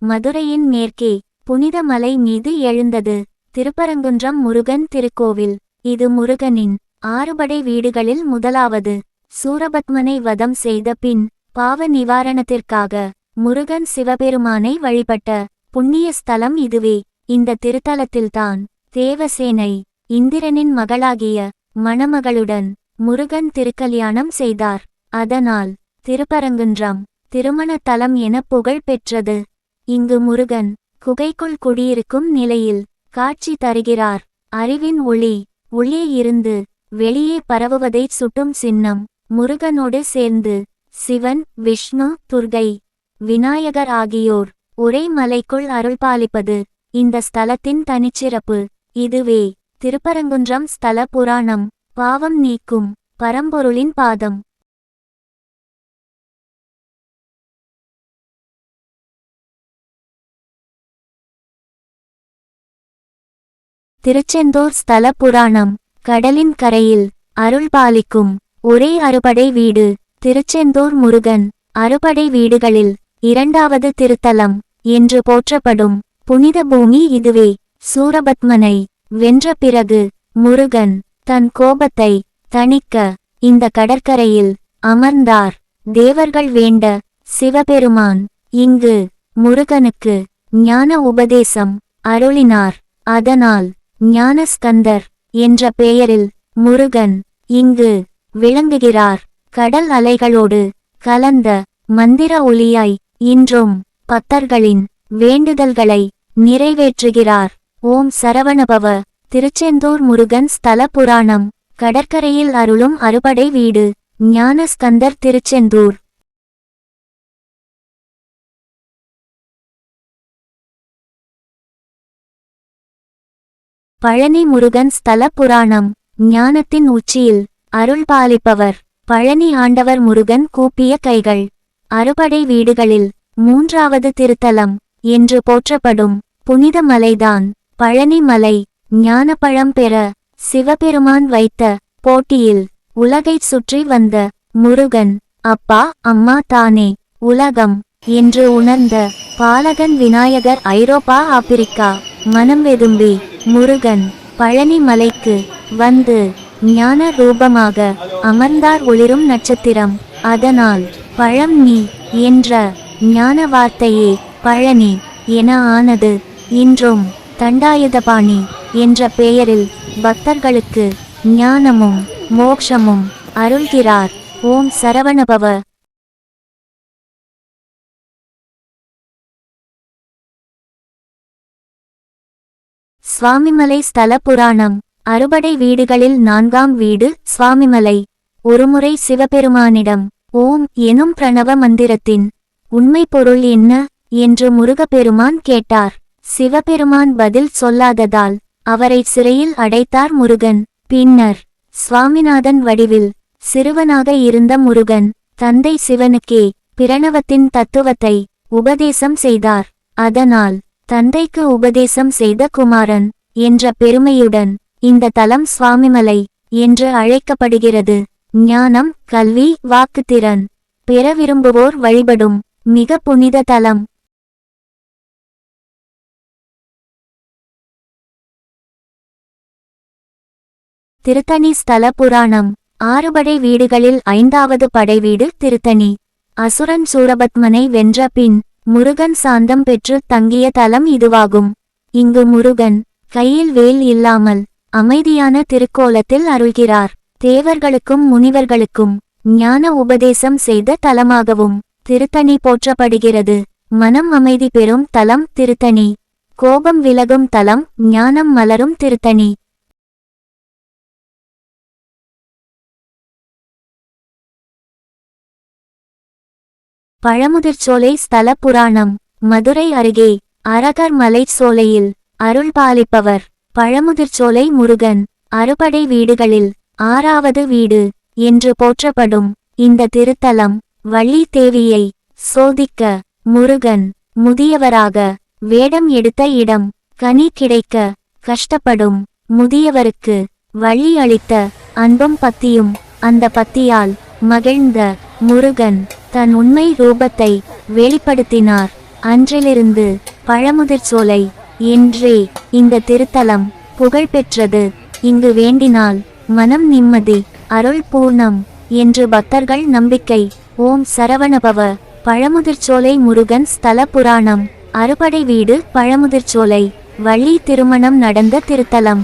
மதுரையின் மேற்கே புனித மலை மீது எழுந்தது திருப்பரங்குன்றம் முருகன் திருக்கோவில். இது முருகனின் ஆறுபடை வீடுகளில் முதலாவது. சூரபத்மனை வதம் செய்த பின் பாவ நிவாரணத்திற்காக முருகன் சிவபெருமானை வழிபட்ட புண்ணிய ஸ்தலம் இதுவே. இந்த திருத்தலத்தில்தான் தேவசேனை இந்திரனின் மகளாகிய மணமகளுடன் முருகன் திருக்கல்யாணம் செய்தார். அதனால் திருப்பரங்குன்றம் திருமண தலம் என புகழ் பெற்றது. இங்கு முருகன் குகைக்குள் குடியிருக்கும் நிலையில் காட்சி தருகிறார். அறிவின் ஒளி உள்ளே இருந்து வெளியே பரவுவதை சுட்டும் சின்னம். முருகனோடு சேர்ந்து சிவன், விஷ்ணு, துர்கை, விநாயகர் ஆகியோர் ஒரே மலைக்குள் அருள்பாலிப்பது இந்த ஸ்தலத்தின் தனிச்சிறப்பு. இதுவே திருப்பரங்குன்றம் ஸ்தல புராணம். பாவம் நீக்கும் பரம்பொருளின் பாதம். திருச்செந்தூர் ஸ்தல புராணம். கடலின் கரையில் அருள்பாலிக்கும் ஒரே அறுபடை வீடு திருச்செந்தூர் முருகன். அறுபடை வீடுகளில் இரண்டாவது திருத்தலம் என்று போற்றப்படும் புனித பூமி இதுவே. சூரபத்மனை வென்ற பிறகு முருகன் தன் கோபத்தை தணிக்க இந்த கடற்கரையில் அமர்ந்தார். தேவர்கள் வேண்ட சிவபெருமான் இங்கு முருகனுக்கு ஞான உபதேசம் அருளினார். அதனால் ஞானஸ்கந்தர் என்ற பெயரில் முருகன் இங்கு விளங்குகிறார். கடல் அலைகளோடு கலந்த மந்திர ஒலியாய் இன்றும் பக்தர்களின் வேண்டுதல்களை நிறைவேற்றுகிறார். ஓம் சரவணபவ. திருச்செந்தூர் முருகன் ஸ்தல புராணம். கடற்கரையில் அருளும் அறுபடை வீடு ஞானஸ்கந்தர் திருச்செந்தூர். பழனி முருகன் ஸ்தல புராணம். ஞானத்தின் உச்சியில் அருள்பாலிப்பவர் பழனி ஆண்டவர் முருகன். கூப்பிய கைகள் அறுபடை வீடுகளில் மூன்றாவது திருத்தலம் என்று போற்றப்படும் புனித மலைதான் பழனி மலை. ஞானப்பழம் பெற சிவபெருமான் வைத்த போட்டியில் உலகைச் சுற்றி வந்த முருகன் அப்பா அம்மா தானே உலகம் என்று உணர்ந்த பாலகன் விநாயகர் ஐரோப்பா ஆப்பிரிக்கா மனம் வெதும்பி முருகன் பழனி மலைக்கு வந்து ஞான ரூபமாக அமர்ந்தார். ஒளிரும் நட்சத்திரம். அதனால் பழம் நீ என்ற ஞான வார்த்தையே பழனி என ஆனது. இன்றும் தண்டாயுதபாணி என்ற பெயரில் பக்தர்களுக்கு ஞானமும் மோக்ஷமும் அருள்கிறார். ஓம் சரவணபவ. சுவாமிமலை ஸ்தல புராணம். அறுபடை வீடுகளில் நான்காம் வீடு சுவாமிமலை. ஒருமுறை சிவபெருமானிடம் ஓம் எனும் பிரணவ மந்திரத்தின் உண்மை பொருள் என்ன என்று முருகப்பெருமான் கேட்டார். சிவபெருமான் பதில் சொல்லாததால் அவரை சிறையில் அடைத்தார் முருகன். பின்னர் சுவாமிநாதன் வடிவில் சிறுவனாக இருந்த முருகன் தந்தை சிவனுக்கே பிரணவத்தின் தத்துவத்தை உபதேசம் செய்தார். அதனால் தந்தைக்கு உபதேசம் செய்த குமாரன் என்ற பெருமையுடன் இந்த தலம் சுவாமிமலை என்று அழைக்கப்படுகிறது. ஞானம், கல்வி, வாக்குத்திறன் பெற விரும்புவோர் வழிபடும் மிக புனித தலம். திருத்தணி ஸ்தல புராணம். ஆறுபடை வீடுகளில் ஐந்தாவது படைவீடு திருத்தணி. அசுரன் சூரபத்மனை வென்ற பின் முருகன் சாந்தம் பெற்று தங்கிய தலம் இதுவாகும். இங்கு முருகன் கையில் வேல் இல்லாமல் அமைதியான திருக்கோலத்தில் அருள்கிறார். தேவர்களுக்கும் முனிவர்களுக்கும் ஞான உபதேசம் செய்த தலமாகவும் திருத்தணி போற்றப்படுகிறது. மனம் அமைதி பெறும் தலம் திருத்தணி. கோபம் விலகும் தலம், ஞானம் மலரும் திருத்தணி. பழமுதிர்ச்சோலை ஸ்தல புராணம். மதுரை அருகே அரகர் மலைச் சோலையில் அருள்பாலிப்பவர் பழமுதிர்ச்சோலை முருகன். அறுபடை வீடுகளில் ஆறாவது வீடு என்று போற்றப்படும் இந்த திருத்தலம் வள்ளி தேவியை சோதிக்க முருகன் முதியவராக வேடம் எடுத்த இடம். கனி கிடைக்க கஷ்டப்படும் முதியவருக்கு வள்ளி அளித்த அன்பும் பத்தியும். அந்த பத்தியால் மகிழ்ந்த முருகன் தன் உண்மை ரூபத்தை வெளிப்படுத்தினார். அன்றிலிருந்து பழமுதிர்ச்சோலை என்றே இந்த திருத்தலம் புகழ்பெற்றது. இங்கு வேண்டினால் மனம் நிம்மதி, அருள் பூர்ணம் என்று பக்தர்கள் நம்பிக்கை. ஓம் சரவணபவ. பழமுதிர்ச்சோலை முருகன் ஸ்தல புராணம். அறுபடை வீடு பழமுதிர்ச்சோலை. வள்ளி திருமணம் நடந்த திருத்தலம்.